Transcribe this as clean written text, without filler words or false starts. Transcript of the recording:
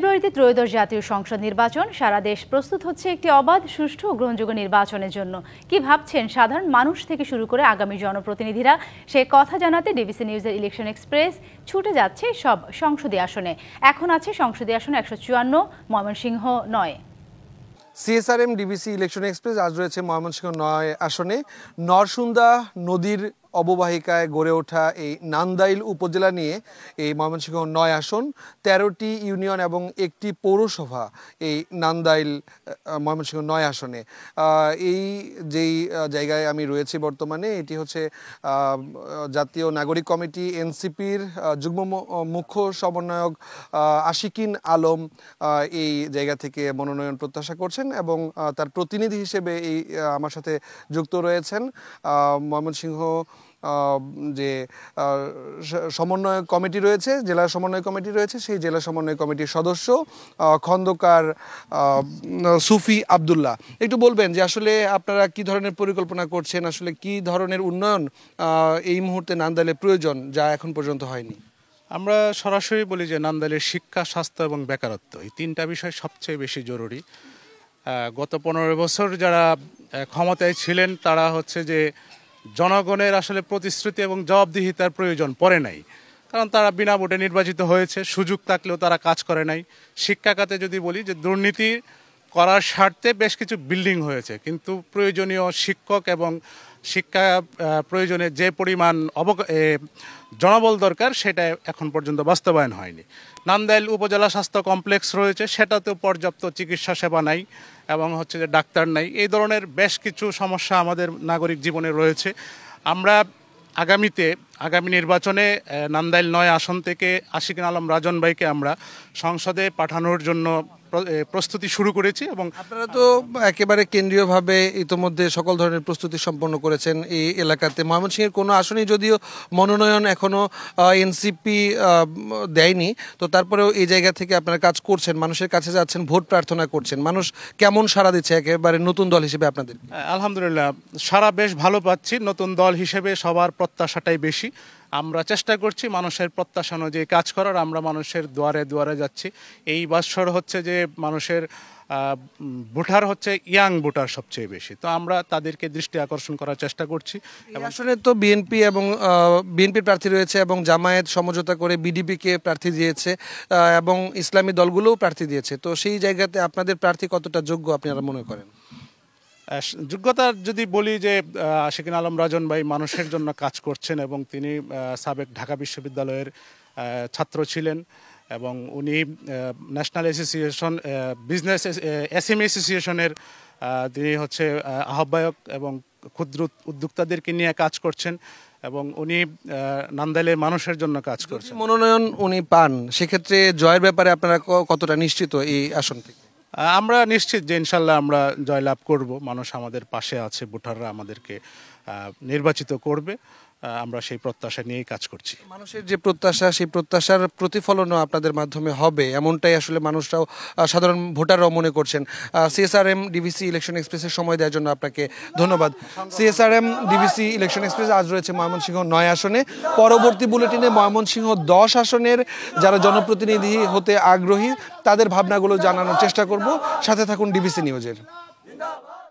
ফেব্রুয়ারিতে ত্রয়োদশ জাতীয় সংসদ নির্বাচন। সারা দেশ প্রস্তুত হচ্ছে একটি অবাধ, সুষ্ঠু ও গ্রহণযোগ্য নির্বাচনের জন্য। কি ভাবছেন সাধারণ মানুষ থেকে শুরু করে আগামী জনপ্রতিনিধিরা, সে কথা জানাতে ডিবিসি নিউজের ইলেকশন এক্সপ্রেস ছুটে যাচ্ছে সব সংসদীয় আসনে। এখন আছে সংসদীয় আসন 154, Mymensingh 9। CSRM DBC election express আজ রয়েছে ময়মনসিংহ 9 আসনে। নরসুন্দা নদীর অববাহিকায় গড়ে ওঠা এই নান্দাইল উপজেলা নিয়ে এই ময়মনসিংহ 9 আসন, 13টি ইউনিয়ন এবং একটি পৌরসভা এই নান্দাইল ময়মনসিংহ 9 আসনে। এই যেই জায়গায় আমি রয়েছি বর্তমানে, এটি হচ্ছে জাতীয় নাগরিক কমিটি এনসিপির যুগ্ম মুখ্য সমন্বয়ক আশিকিন আলম এই জায়গা থেকে মনোনয়ন প্রত্যাশা করছেন এবং তার প্রতিনিধি হিসেবে এই আমার সাথে যুক্ত রয়েছেন ময়মনসিংহ যে সমন্বয় কমিটি রয়েছে, জেলা সমন্বয় কমিটি রয়েছে, সেই জেলা সমন্বয় কমিটির সদস্য খন্দকার সুফি আবদুল্লাহ। একটু বলবেন যে আসলে আপনারা কি ধরনের পরিকল্পনা করছেন, আসলে কি ধরনের উন্নয়ন এই মুহূর্তে নান্দাইলে প্রয়োজন যা এখন পর্যন্ত হয়নি? আমরা সরাসরি বলি যে নান্দাইলের শিক্ষা, স্বাস্থ্য এবং বেকারত্ব, এই তিনটা বিষয় সবচেয়ে বেশি জরুরি। গত 15 বছর যারা ক্ষমতায় ছিলেন তারা হচ্ছে যে জনগণের আসলে প্রতিশ্রুতি এবং জবাবদিহিতার প্রয়োজন পড়ে নাই, কারণ তারা বিনা ভোটে নির্বাচিত হয়েছে। সুযোগ থাকলেও তারা কাজ করে নাই। শিক্ষা খাতে যদি বলি যে দুর্নীতি করার স্বার্থে বেশ কিছু বিল্ডিং হয়েছে, কিন্তু প্রয়োজনীয় শিক্ষক এবং শিক্ষা প্রয়োজনে যে পরিমাণ জনবল দরকার সেটা এখন পর্যন্ত বাস্তবায়ন হয়নি। নান্দাইল উপজেলা স্বাস্থ্য কমপ্লেক্স রয়েছে, সেটাতেও পর্যাপ্ত চিকিৎসা সেবা নাই এবং হচ্ছে যে ডাক্তার নাই। এই ধরনের বেশ কিছু সমস্যা আমাদের নাগরিক জীবনে রয়েছে। আমরা আগামী নির্বাচনে নান্দাইল 9 আসন থেকে আশিকিন আলম রাজন ভাইকে আমরা সংসদে পাঠানোর জন্য প্রস্তুতি শুরু করেছি। এবং আপনারা তো একেবারে কেন্দ্রীয়ভাবে ইতোমধ্যে সকল ধরনের প্রস্তুতি সম্পন্ন করেছেন এই এলাকাতে। ময়মনসিংহের কোনো আসনেই যদিও মনোনয়ন এখনো এনসিপি দেয়নি, তো তারপরেও এই জায়গা থেকে আপনারা কাজ করছেন, মানুষের কাছে যাচ্ছেন, ভোট প্রার্থনা করছেন। মানুষ কেমন সাড়া দিচ্ছে একেবারে নতুন দল হিসেবে আপনাদের? আলহামদুলিল্লাহ, সারা বেশ ভালো পাচ্ছি। নতুন দল হিসেবে সবার প্রত্যাশাটাই বেশি। আমরা চেষ্টা করছি মানুষের প্রত্যাশা অনুযায়ী কাজ করার। আমরা মানুষের দুয়ারে দুয়ারে যাচ্ছি। এই বছর হচ্ছে যে মানুষের ভোটার হচ্ছে ইয়াং ভোটার সবচেয়ে বেশি, তো আমরা তাদেরকে দৃষ্টি আকর্ষণ করার চেষ্টা করছি। আসলে তো বিএনপি এবং বিএনপির প্রার্থী রয়েছে এবং জামায়াত সমঝোতা করে বিডিপিকে প্রার্থী দিয়েছে এবং ইসলামী দলগুলোও প্রার্থী দিয়েছে, তো সেই জায়গাতে আপনাদের প্রার্থী কতটা যোগ্য আপনারা মনে করেন? যোগ্যতার যদি বলি যে আশিকিন আলম রাজন ভাই মানুষের জন্য কাজ করছেন এবং তিনি সাবেক ঢাকা বিশ্ববিদ্যালয়ের ছাত্র ছিলেন এবং উনি ন্যাশনাল অ্যাসোসিয়েশন বিজনেস এসএমই অ্যাসোসিয়েশনের তিনি হচ্ছে আহ্বায়ক এবং ক্ষুদ্র উদ্যোক্তাদেরকে নিয়ে কাজ করছেন এবং উনি নান্দাইলের মানুষের জন্য কাজ করছেন। মনোনয়ন উনি পান, সেক্ষেত্রে জয়ের ব্যাপারে আপনারা কতটা নিশ্চিত এই আসন থেকে? আমরা নিশ্চিত যে ইনশাল্লাহ আমরা জয়লাভ করব। মানুষ আমাদের পাশে আছে, ভোটাররা আমাদেরকে নির্বাচিত করবে। আমরা সেই প্রত্যাশা নিয়েই কাজ করছি। মানুষের যে প্রত্যাশা, সেই প্রত্যাশার প্রতিফলনও আপনাদের মাধ্যমে হবে, এমনটাই আসলে মানুষরাও, সাধারণ ভোটাররাও মনে করছেন। সিএসআরএম ডিবিসি ইলেকশন এক্সপ্রেসের সময় দেওয়ার জন্য আপনাকে ধন্যবাদ। সিএসআরএম ডিবিসি ইলেকশন এক্সপ্রেস আজ রয়েছে ময়মনসিংহ 9 আসনে। পরবর্তী বুলেটিনে ময়মনসিংহ 10 আসনের যারা জনপ্রতিনিধি হতে আগ্রহী তাদের ভাবনাগুলো জানানোর চেষ্টা করব। সাথে থাকুন ডিবিসি নিউজের।